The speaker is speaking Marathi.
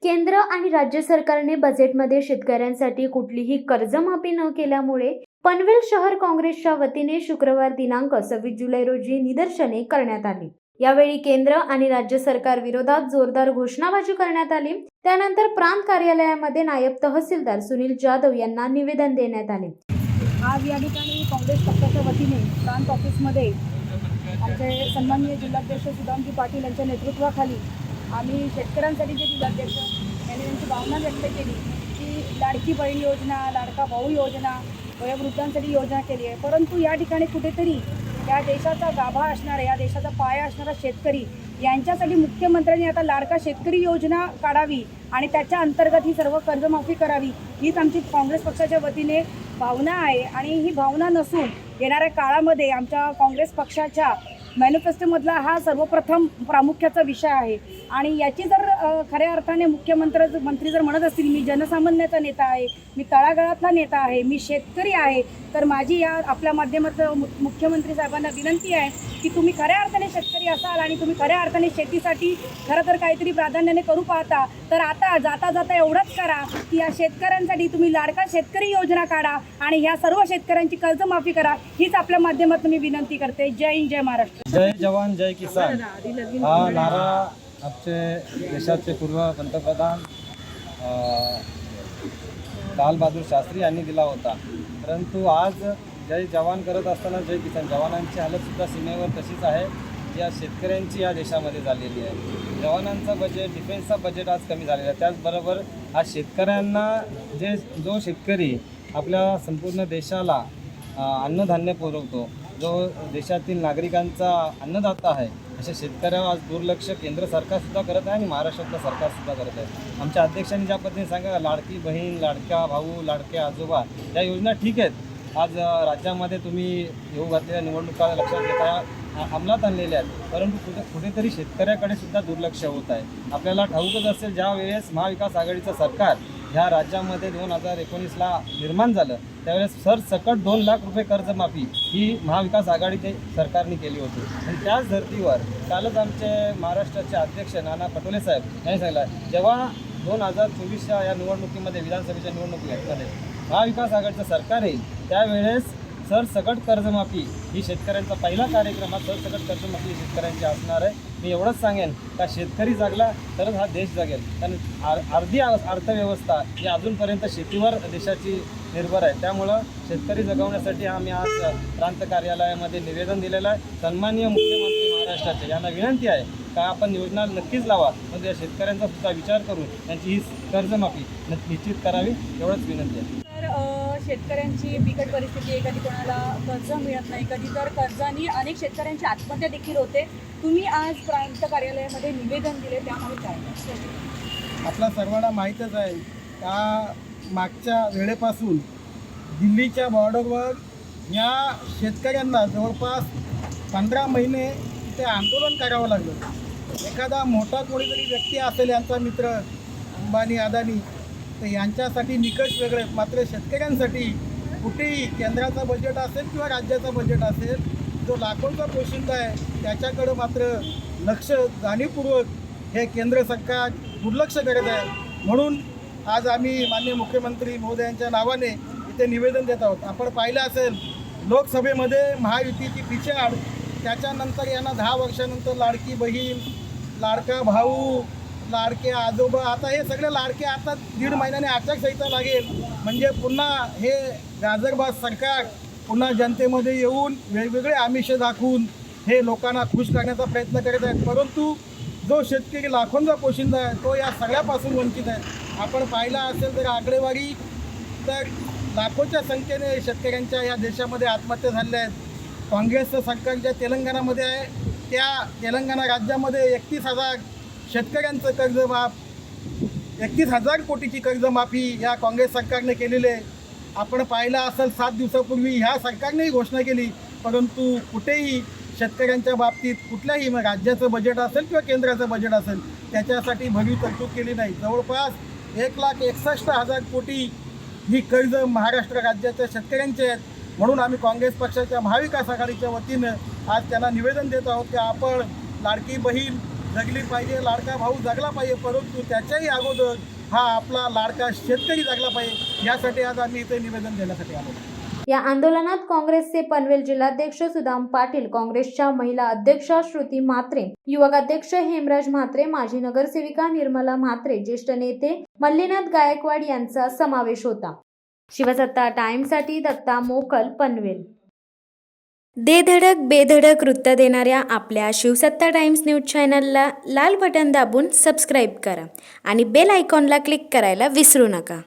केंद्र आणि राज्य सरकारने बजेटमध्ये शेतकऱ्यांसाठी कुठलीही कर्जमाफी न केल्यामुळे पनवेल शहर काँग्रेसच्या वतीने शुक्रवार दिनांक 26 जुलै रोजी निदर्शने करण्यात आली। यावेळी केंद्र आणि राज्य सरकार विरोधात जोरदार घोषणाबाजी करण्यात आली। त्यानंतर प्रांत कार्यालयामध्ये नायब तहसीलदार सुनील जाधव यांना निवेदन देण्यात आले। आज या ठिकाणी काँग्रेस पक्षाच्या वतीने प्रांत ऑफिसमध्ये आमचे सन्माननीय जिल्हाध्यक्ष सुदामजी पाटील यांच्या नेतृत्वाखाली आम्ही शेतकऱ्यांसाठी जे जिल्हाध्यक्ष यांनी त्यांची भावना व्यक्त केली की लाडकी बहीण योजना, लाडका भाऊ योजना, वयोवृद्धांसाठी योजना केली आहे। परंतु या ठिकाणी कुठेतरी या देशाचा गाभा असणारा, या देशाचा पाया असणारा शेतकरी यांच्यासाठी मुख्यमंत्र्यांनी आता लाडका शेतकरी योजना काढावी आणि त्याच्या अंतर्गत ही सर्व कर्जमाफी करावी, हीच आमची काँग्रेस पक्षाच्या वतीने भावना आहे। आणि ही भावना नसून येणाऱ्या काळामध्ये आमच्या काँग्रेस पक्षाच्या मॅनिफेस्टोमधला हा सर्वप्रथम प्रामुख्याचा विषय आहे। आणि याची जर खऱ्या अर्थाने मंत्री जर म्हणत असतील मी जनसामान्याचा नेता आहे, मी तळागाळातला नेता आहे, मी शेतकरी आहे, तर माझी या आपल्या माध्यमातून मुख्यमंत्री साहेबांना विनंती आहे की तुम्ही खऱ्या अर्थाने शेतकरी असाल आणि तुम्ही खऱ्या अर्थाने शेतीसाठी खरं तर काहीतरी प्राधान्याने करू पाहता, तर आता जाता जाता एवढंच करा की या शेतकऱ्यांसाठी तुम्ही लाडका शेतकरी योजना काढा आणि ह्या सर्व शेतकऱ्यांची कर्जमाफी करा, हीच आपल्या माध्यमातून मी विनंती करते। जय हिंद, जय महाराष्ट्र। जय जवान जय किसान हा नारा आमचे देशाचे पूर्व पंतप्रधान लाल बहादूर शास्त्री यांनी दिला होता। परंतु आज जय जवान करत असताना जय किसान जवानांची हालतसुद्धा सीमेवर तशीच आहे जी आज शेतकऱ्यांची या देशामध्ये झालेली आहे। जवानांचं बजेट, डिफेन्सचा बजेट आज कमी झालेला आहे। त्याचबरोबर आज शेतकऱ्यांना जो शेतकरी आपल्या संपूर्ण देशाला अन्नधान्य पुरवतो, जो देशातील नागरिकांचा अन्नदाता आहे, अशा शेतकऱ्यावर आज दुर्लक्ष केंद्र सरकारसुद्धा करत आहे आणि महाराष्ट्रातलं सरकारसुद्धा करत आहे। आमच्या अध्यक्षांनी ज्या पद्धतीने सांगा लाडकी बहीण, लाडका भाऊ, लाडके आजोबा या योजना ठीक आहेत, आज राज्यामध्ये तुम्ही येऊ घातलेल्या निवडणुका लक्षात घेता अंमलात आणलेल्या आहेत, परंतु कुठेतरी शेतकऱ्याकडे सुद्धा दुर्लक्ष होत आहे। आपल्याला ठाऊकच असेल ज्या वेळेस महाविकास आघाडीचं सरकार ह्या राज्यामध्ये 2019ला निर्माण झालं त्यावेळेस सरसकट 2 लाख रुपये कर्जमाफी ही महाविकास आघाडी सरकारने केली होती। आणि त्याच धर्तीवर कालच आमचे महाराष्ट्राचे अध्यक्ष नाना पटोले साहेब यांनी सांगितलं जेव्हा 2024च्या या निवडणुकीमध्ये विधानसभेच्या निवडणुकीमध्ये महाविकास आघाडीचं सरकार येईल त्यावेळेस सरसकट कर्जमाफी ही शेतकऱ्यांचा पहिला कार्यक्रम, हा सरसकट कर्जमाफी शेतकऱ्यांची असणार आहे। मी एवढंच सांगेन का शेतकरी जागला तरच हा देश जागेल, कारण अर्धी अर्थव्यवस्था ही अजूनपर्यंत शेतीवर देशाची निर्भर आहे। त्यामुळं शेतकरी जगवण्यासाठी आम्ही आज प्रांत कार्यालयामध्ये निवेदन दिलेलं आहे। सन्माननीय मुख्यमंत्री महाराष्ट्राचे यांना विनंती आहे का आपण योजना नक्कीच लावा, म्हणजे या शेतकऱ्यांचा सुद्धा विचार करून त्यांची ही कर्जमाफी निश्चित करावी, एवढंच विनंती आहे। शेतकऱ्यांची बिकट परिस्थिती आहे, कधी कोणाला कर्ज मिळत नाही, कधी तर कर्जानी अनेक शेतकऱ्यांची आत्महत्या देखील होते। तुम्ही आज प्रांत कार्यालयामध्ये निवेदन दिले, त्यामुळे काय आपल्या सर्वांना माहीतच आहे का मागच्या वेळेपासून दिल्लीच्या बॉर्डरवर या शेतकऱ्यांना जवळपास 15 महिने ते आंदोलन करावं लागलं। एखादा मोठा कोणीतरी व्यक्ती असेल यांचा मित्र अंबानी, अदानी, तर यांच्यासाठी निकष वेगळे, मात्र शेतकऱ्यांसाठी कुठेही केंद्राचं बजेट असेल किंवा राज्याचं बजेट असेल, जो लाखोंचा पोशिंदा आहे त्याच्याकडं मात्र लक्ष जाणीवपूर्वक हे केंद्र सरकार दुर्लक्ष करत आहे। म्हणून आज आम्ही माननीय मुख्यमंत्री महोदयांच्या नावाने इथे निवेदन देत आहोत। आपण पाहिलं असेल लोकसभेमध्ये महायुतीची पिछेहाट, त्याच्यानंतर यांना 10 वर्षानंतर लाडकी बहीण, लाडका भाऊ, लाडके आजोबा, आता हे सगळे लाडके आता 1.5 महिन्याने आचारसंहिता लागेल, म्हणजे पुन्हा हे गाजरबाज सरकार पुन्हा जनतेमध्ये येऊन वेगवेगळे आमिष दाखवून हे लोकांना खुश करण्याचा प्रयत्न करत आहेत। परंतु जो शेतकरी लाखोंचा पोशिंदा आहे तो या सगळ्यापासून वंचित आहे। आपण पाहिलं असेल तर आकडेवारी, तर लाखोच्या संख्येने शेतकऱ्यांच्या या देशामध्ये आत्महत्या झालेल्या आहेत। काँग्रेसचं सरकार ज्या तेलंगणामध्ये आहे त्या तेलंगणा राज्यामध्ये 31,000 शेतकऱ्यांचं कर्जमाफ, 31,000 कोटीची कर्जमाफी या काँग्रेस सरकारने केलेली आहे। आपण पाहिलं असेल 7 दिवसापूर्वी ह्या सरकारनेही घोषणा केली, परंतु कुठेही शेतकऱ्यांच्या बाबतीत कुठल्याही राज्याचं बजेट असेल किंवा केंद्राचं बजेट असेल त्याच्यासाठी भरीव तरतूद केली नाही। जवळपास 1,61,000 कोटी ही कर्ज महाराष्ट्र राज्याच्या शेतकऱ्यांचे आहेत। म्हणून आम्ही काँग्रेस पक्षाच्या महाविकास आघाडीच्या वतीनं आज त्यांना निवेदन देत आहोत की आपण लाडकी बहीण, जगली पाहिजे, लाडका भाऊ जगला पाहिजे, परंतु त्याच्याही अगोदर हा आपला लाडका शेतकरी जगला पाहिजे. यासाठी आज आम्ही इथे निवेदन देण्यासाठी आलो. या आंदोलनात काँग्रेसचे पनवेल जिल्हाध्यक्ष सुदाम पाटील, काँग्रेसच्या महिला अध्यक्षा श्रुती म्हात्रे, युवक अध्यक्ष हेमराज म्हात्रे, माजी नगरसेविका निर्मला म्हात्रे, ज्येष्ठ नेते मल्लीनाथ गायकवाड यांचा समावेश होता. शिवसत्ता टाइम्ससाठी दत्ता मोकल, पनवेल. दे धडक बेधडक वृत्त देणाऱ्या आपल्या शिवसत्ता टाइम्स न्यूज चॅनलला लाल बटन दाबून सबस्क्राईब करा आणि बेल आयकॉनला क्लिक करायला विसरू नका.